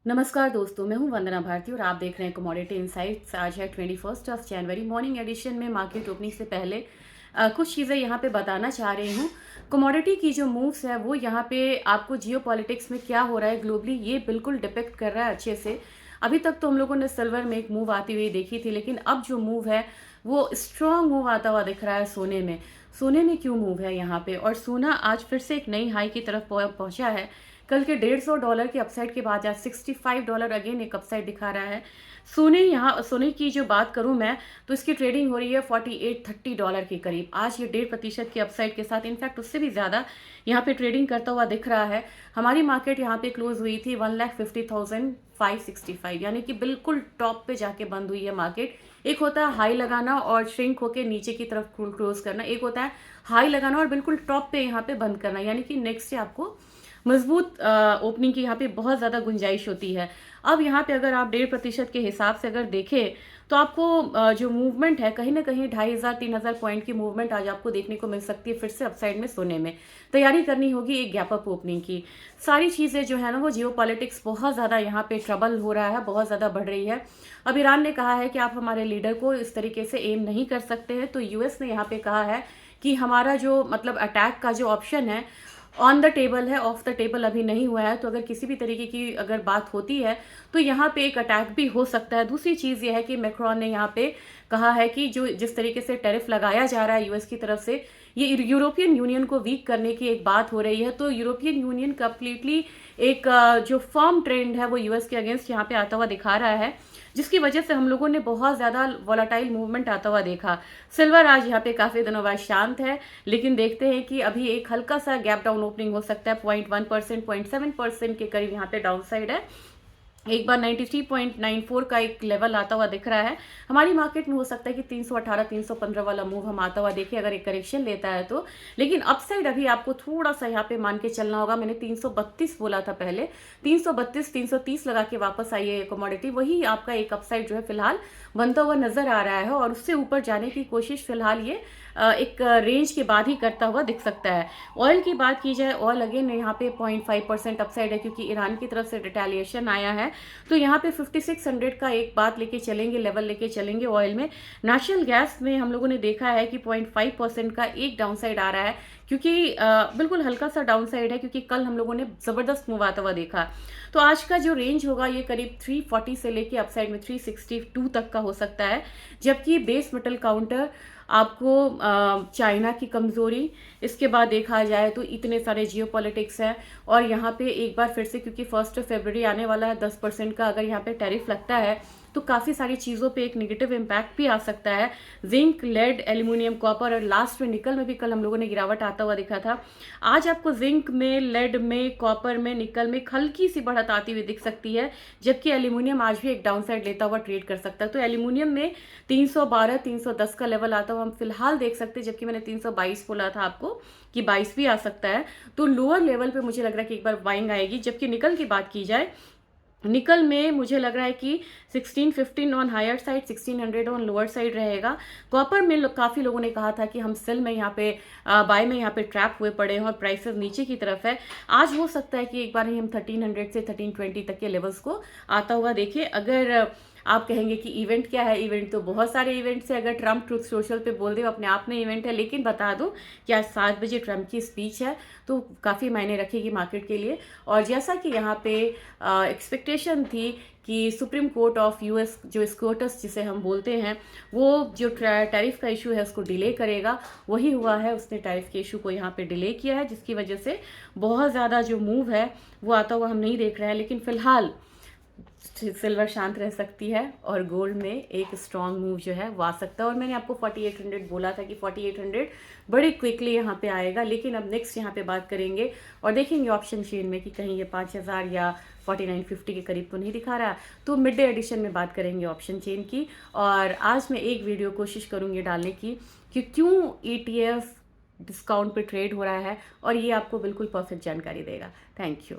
नमस्कार दोस्तों, मैं हूं वंदना भारती और आप देख रहे हैं कमोडिटी इनसाइट्स। आज है 21 जनवरी। मॉर्निंग एडिशन में मार्केट ओपनिंग से पहले कुछ चीज़ें यहां पे बताना चाह रही हूं। कमोडिटी की जो मूव्स है वो यहां पे आपको जियो पॉलिटिक्स में क्या हो रहा है ग्लोबली ये बिल्कुल डिपेक्ट कर रहा है अच्छे से। अभी तक तो हम लोगों ने सिल्वर में एक मूव आती हुई देखी थी, लेकिन अब जो मूव है वो स्ट्रॉन्ग मूव आता हुआ दिख रहा है सोने में। सोने में क्यों मूव है यहाँ पे, और सोना आज फिर से एक नई हाई की तरफ पहुंचा है। कल के $150 के अपसाइड के बाद आज $65 अगेन एक अपसाइड दिखा रहा है। सोने की जो बात करूं मैं, तो इसकी ट्रेडिंग हो रही है $48-30 के करीब। आज ये 1.5% के अपसाइड के साथ, इनफैक्ट उससे भी ज़्यादा यहाँ पे ट्रेडिंग करता हुआ दिख रहा है। हमारी मार्केट यहाँ पे क्लोज हुई थी 1,50,565, यानी कि बिल्कुल टॉप पे जाके बंद हुई है मार्केट। एक होता है हाई लगाना और श्रिंक होके नीचे की तरफ क्लोज करना, एक होता है हाई लगाना और बिल्कुल टॉप पे यहाँ पे बंद करना, यानी कि नेक्स्ट से आपको मजबूत ओपनिंग की यहाँ पे बहुत ज़्यादा गुंजाइश होती है। अब यहाँ पे अगर आप 1.5% के हिसाब से अगर देखें तो आपको जो मूवमेंट है कहीं ना कहीं 2,500-3,000 पॉइंट की मूवमेंट आज आपको देखने को मिल सकती है। फिर से अपसाइड में सोने में तैयारी करनी होगी एक गैप अप ओपनिंग की। सारी चीज़ें जो है ना वो जियो पॉलिटिक्स बहुत ज़्यादा यहाँ पे ट्रबल हो रहा है, बहुत ज़्यादा बढ़ रही है। अब ईरान ने कहा है कि आप हमारे लीडर को इस तरीके से एम नहीं कर सकते हैं, तो यूएस ने यहाँ पे कहा है कि हमारा जो मतलब अटैक का जो ऑप्शन है ऑन द टेबल है, ऑफ द टेबल अभी नहीं हुआ है। तो अगर किसी भी तरीके की अगर बात होती है तो यहाँ पे एक अटैक भी हो सकता है। दूसरी चीज़ यह है कि मैक्रोन ने यहाँ पे कहा है कि जो जिस तरीके से टैरिफ लगाया जा रहा है यूएस की तरफ से, ये यूरोपियन यूनियन को वीक करने की एक बात हो रही है। तो यूरोपियन यूनियन कंप्लीटली एक जो फर्म ट्रेंड है वो यूएस के अगेंस्ट यहाँ पे आता हुआ दिखा रहा है, जिसकी वजह से हम लोगों ने बहुत ज़्यादा वॉलेटाइल मूवमेंट आता हुआ देखा। सिल्वर आज यहाँ पे काफ़ी दिनों बाद शांत है, लेकिन देखते हैं कि अभी एक हल्का सा गैप डाउन ओपनिंग हो सकता है। 0.1%, 0.7% के करीब यहाँ पे डाउन साइड है। एक बार 93.94 का एक लेवल आता हुआ दिख रहा है। हमारी मार्केट में हो सकता है कि 318 315 वाला मूव हम आता हुआ देखें अगर एक करेक्शन लेता है तो। लेकिन अपसाइड अभी आपको थोड़ा सा यहाँ पे मान के चलना होगा। मैंने 332 बोला था पहले, 332 330 लगा के वापस आई है कमोडिटी। वही आपका एक अपसाइड जो है फिलहाल बनता हुआ नजर आ रहा है, और उससे ऊपर जाने की कोशिश फिलहाल ये एक रेंज के बाद ही करता हुआ दिख सकता है। ऑयल की बात की जाए, ऑयल अगेन यहाँ पे 0.5% अपसाइड है, क्योंकि ईरान की तरफ से रिटेलिएशन आया है। तो यहाँ पे 5600 का एक बात लेके चलेंगे, लेवल लेके चलेंगे ऑयल में। नेचुरल गैस में हम लोगों ने देखा है कि 0.5% का एक डाउन साइड आ रहा है, क्योंकि बिल्कुल हल्का सा डाउन साइड है, क्योंकि कल हम लोगों ने जबरदस्त मूव आता हुआ देखा। तो आज का जो रेंज होगा ये करीब 340 से लेके अपसाइड में 362 तक का हो सकता है। जबकि बेस मेटल काउंटर आपको चाइना की कमजोरी, इसके बाद देखा जाए तो इतने सारे जियो पॉलिटिक्स है, और यहाँ पे एक बार फिर से क्योंकि 1 फरवरी आने वाला है, 10% का अगर यहाँ पे टैरिफ लगता है तो काफ़ी सारी चीज़ों पे एक नेगेटिव इम्पैक्ट भी आ सकता है। जिंक, लेड, एल्यूमिनियम, कॉपर और लास्ट में निकल में भी कल हम लोगों ने गिरावट आता हुआ दिखा था। आज आपको जिंक में, लेड में, कॉपर में, निकल में हल्की सी बढ़त आती हुई दिख सकती है, जबकि एल्यूमिनियम आज भी एक डाउन साइड लेता हुआ ट्रेड कर सकता है। तो एल्यूमिनियम में 312 310 का लेवल आता हुआ हम फिलहाल देख सकते हैं, जबकि मैंने 322 बोला था आपको कि 22 भी आ सकता है। तो लोअर लेवल पे मुझे लग रहा है कि एक बार बाइंग आएगी। जबकि निकल की बात की जाए, निकल में मुझे लग रहा है कि 1615 on higher side, 1600 on lower side रहेगा। कॉपर में काफ़ी लोगों ने कहा था कि हम सेल में यहाँ पे बाय में यहाँ पे ट्रैप हुए पड़े हैं और प्राइसेस नीचे की तरफ है। आज हो सकता है कि एक बार ही हम 1300 से 1320 तक के लेवल्स को आता हुआ देखें। अगर आप कहेंगे कि इवेंट क्या है, इवेंट तो बहुत सारे इवेंट्स है। अगर ट्रम्प ट्रूथ सोशल पे बोल दे अपने आप में इवेंट है, लेकिन बता दूं कि आज 7 बजे ट्रम्प की स्पीच है, तो काफ़ी मायने रखेगी मार्केट के लिए। और जैसा कि यहाँ पे एक्सपेक्टेशन थी कि सुप्रीम कोर्ट ऑफ यूएस जो स्कोटस जिसे हम बोलते हैं, वो जो टैरिफ का इशू है उसको डिले करेगा, वही हुआ है। उसने टैरिफ के इशू को यहाँ पे डिले किया है, जिसकी वजह से बहुत ज़्यादा जो मूव है वो आता हुआ हम नहीं देख रहे हैं। लेकिन फिलहाल सिल्वर शांत रह सकती है, और गोल्ड में एक स्ट्रॉन्ग मूव जो है वो आ सकता है। और मैंने आपको 4800 बोला था कि 4800 बड़ी क्विकली यहाँ पे आएगा। लेकिन अब नेक्स्ट यहाँ पे बात करेंगे और देखेंगे ऑप्शन चेन में कि कहीं ये 5000 या 4950 के करीब तो नहीं दिखा रहा। तो मिड डे एडिशन में बात करेंगे ऑप्शन चेन की। और आज मैं एक वीडियो कोशिश करूँगी डालने की कि क्यों ETF डिस्काउंट पे ट्रेड हो रहा है, और ये आपको बिल्कुल परफेक्ट जानकारी देगा। Thank you.